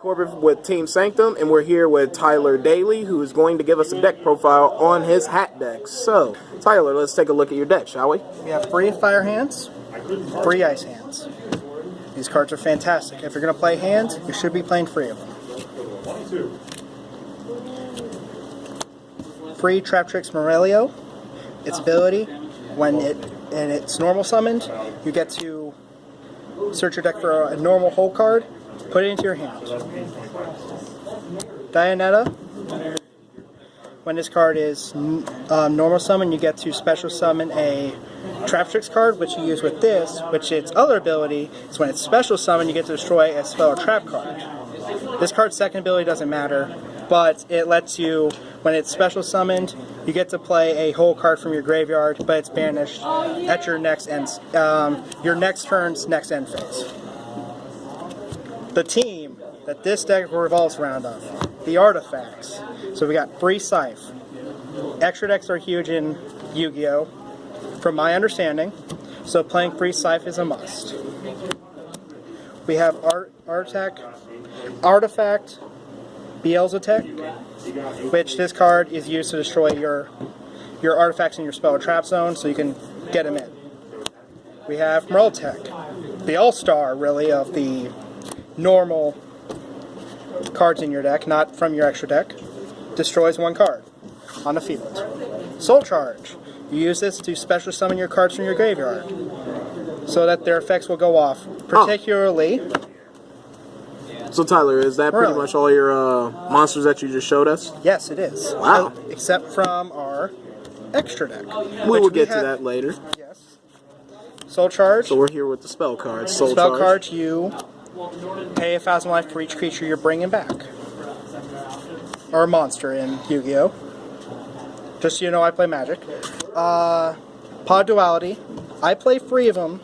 Corbett with Team Sanctum, and we're here with Tyler Dailey, who is going to give us a deck profile on his H.A.T deck. So, Tyler, let's take a look at your deck, shall we? We have 3 fire hands, 3 ice hands. These cards are fantastic. If you're going to play hands, you should be playing 3 of them. 3 Traptrix Morelio. Its ability, when it's normal summoned, you get to search your deck for a normal hole card, put it into your hand. Dianetta. When this card is normal summon, you get to special summon a Traptrix card, which you use with this, which its other ability is when it's special summon, you get to destroy a spell or trap card. This card's second ability doesn't matter, but it lets you, when it's special summoned, you get to play a whole card from your graveyard, but it's banished at your next turn's next end phase. The team that this deck revolves around of, the artifacts. So we got free Scythe. Extra decks are huge in Yu-Gi-Oh! From my understanding, so playing free Scythe is a must. We have Artifact Beelzebub, which this card is used to destroy your artifacts in your spell or trap zone, so you can get them in. We have Merltech, the all-star, really, of the normal cards in your deck, not from your extra deck. Destroys 1 card on the field. Soul Charge. You use this to special summon your cards from your graveyard, so that their effects will go off. Particularly... So Tyler, is that pretty much all your monsters that you just showed us? Yes, it is. Wow. Except from our extra deck. We will get to that later. Yes. Soul Charge. So we're here with the spell cards. Spell cards, you pay 1,000 life for each creature you're bringing back. Or a monster in Yu-Gi-Oh! Just so you know, I play Magic. Pod Duality. I play 3 of them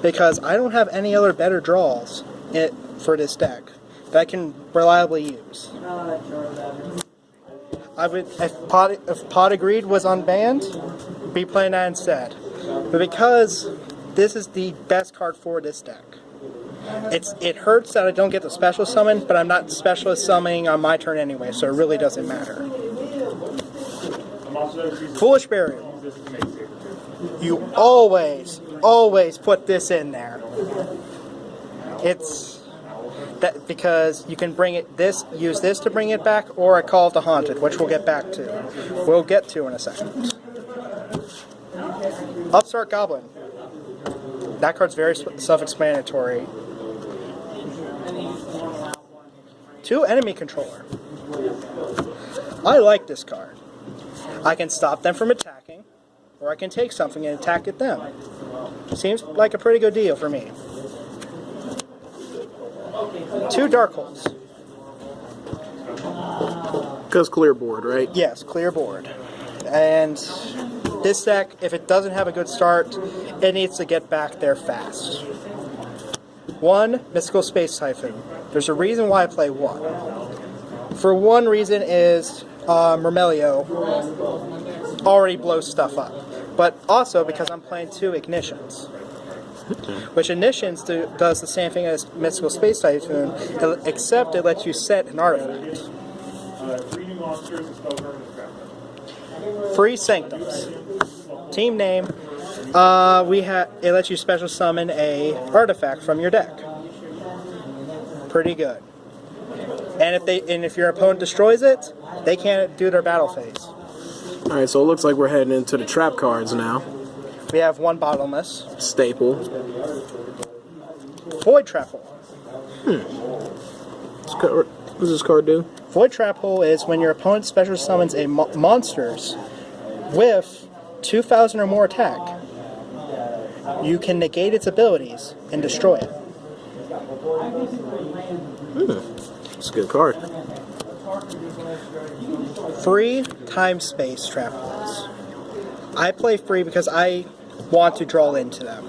because I don't have any other better draws for this deck that I can reliably use. I would, if Pod Agreed was unbanned, be playing that instead. But because this is the best card for this deck, it hurts that I don't get the special summon, but I'm not specialist summoning on my turn anyway, so it really doesn't matter. Foolish Burial. You always put this in there. It's that because you can use this to bring it back, or a Call of the Haunted, which we'll get back to. We'll get to in a second. Upstart Goblin. That card's very self-explanatory. 2 Enemy Controller. I like this card. I can stop them from attacking, or I can take something and attack at them. Seems like a pretty good deal for me. 2 Dark Holes. Because clear board, right? Yes, clear board. And this deck, if it doesn't have a good start, it needs to get back there fast. 1 Mystical Space Typhoon. There's a reason why I play 1. For one reason is Mermelio already blows stuff up. But also because I'm playing 2 Ignitions. Which Ignitions does the same thing as Mystical Space Typhoon, except it lets you set an artifact. Free Sanctums. Team name. It lets you special summon a artifact from your deck. Pretty good. And if your opponent destroys it, they can't do their battle phase. Alright, so it looks like we're heading into the trap cards now. We have 1 Bottomless. Staple. Void Trap Hole. What does this card do? Void Trap Hole is when your opponent special summons a monsters with 2,000 or more attack. You can negate its abilities and destroy it. It's a good card. 3 Time Space Trap Holes. I play 3 because I want to draw into them.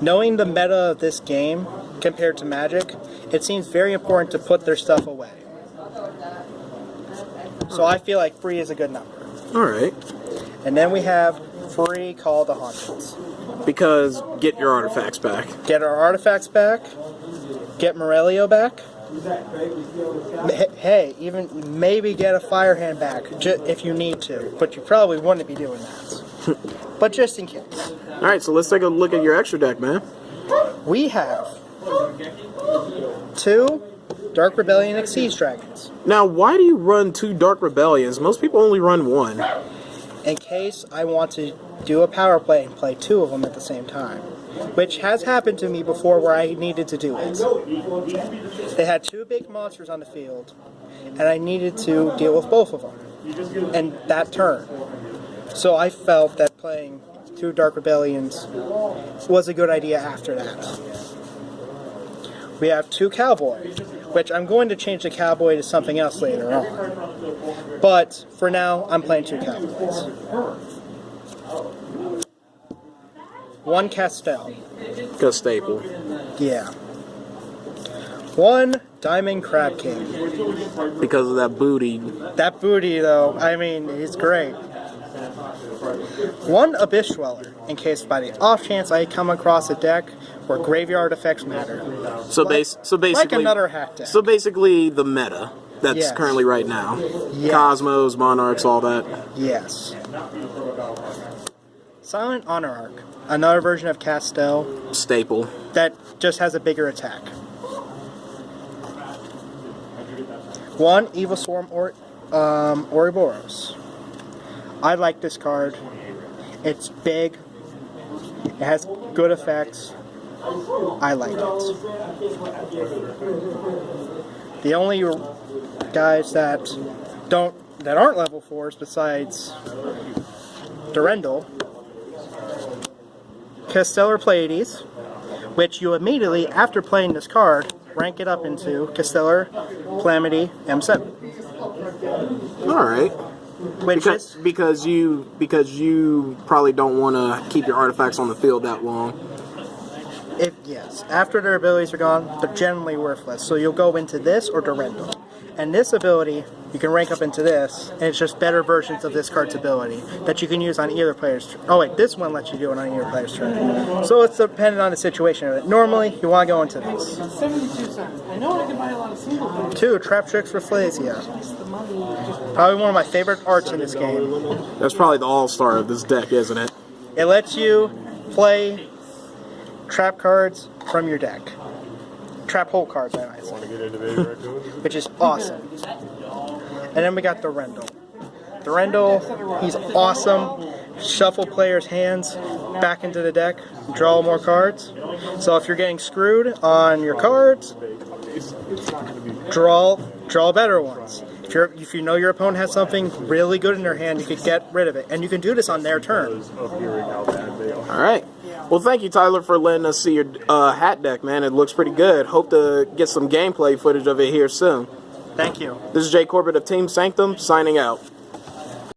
Knowing the meta of this game compared to Magic, it seems very important to put their stuff away. So I feel like 3 is a good number. Alright. And then we have 3 Call of the Haunted. Because get your artifacts back. Get our artifacts back. Get Morelio back. Hey, even maybe get a fire hand back if you need to, but you probably wouldn't be doing that. But just in case. Alright, so let's take a look at your extra deck, man. We have 2 Dark Rebellion Exceeds Dragons. Now, why do you run 2 Dark Rebellions? Most people only run 1. In case I want to do a power play and play 2 of them at the same time. Which has happened to me before where I needed to do it. They had 2 big monsters on the field, and I needed to deal with both of them. And that turn. So I felt that playing 2 Dark Rebellions was a good idea after that. We have 2 Cowboy, which I'm going to change the Cowboy to something else later on. But for now, I'm playing 2 Cowboys. 1 Castell. Staple. Yeah. 1 Diamond Crab King. Because of that booty. That booty, though, I mean, he's great. 1 Abyss Dweller, in case by the off chance I come across a deck where graveyard effects matter. So basically, like another H.A.T deck. So basically, the meta that's currently right now. Yes. Cosmos, Monarchs, all that. Yes. Silent Honor Arc, another version of Castell. Staple. That just has a bigger attack. 1 Evil Swarm Ouroboros. I like this card. It's big. It has good effects. I like it. The only guys that aren't level 4s besides Durendal, Castellar Pleiades, which you immediately, after playing this card, rank it up into Castellar Calamity M7. Alright. Because you probably don't want to keep your artifacts on the field that long. Yes. After their abilities are gone, they're generally worthless. So you'll go into this or Durendal. And this ability, you can rank up into this, and it's just better versions of this card's ability that you can use on either player's turn. Oh wait, this one lets you do it on either player's turn. So it's dependent on the situation of it. Normally, you want to go into this. 72 cents. I know I can buy a lot of single players. 2 Traptrix Rafflesia. Probably one of my favorite arts in this game. That's probably the all-star of this deck, isn't it? It lets you play trap cards from your deck. Trap hole cards, I might say. Which is awesome. And then we got Durendal. Durendal, he's awesome. Shuffle players' hands back into the deck, draw more cards. So if you're getting screwed on your cards, draw better ones. If you know your opponent has something really good in their hand, you could get rid of it. And you can do this on their turn. Alright. Well, thank you, Tyler, for letting us see your H.A.T deck, man. It looks pretty good. Hope to get some gameplay footage of it here soon. Thank you. This is J. Corbett of Team Sanctum, signing out.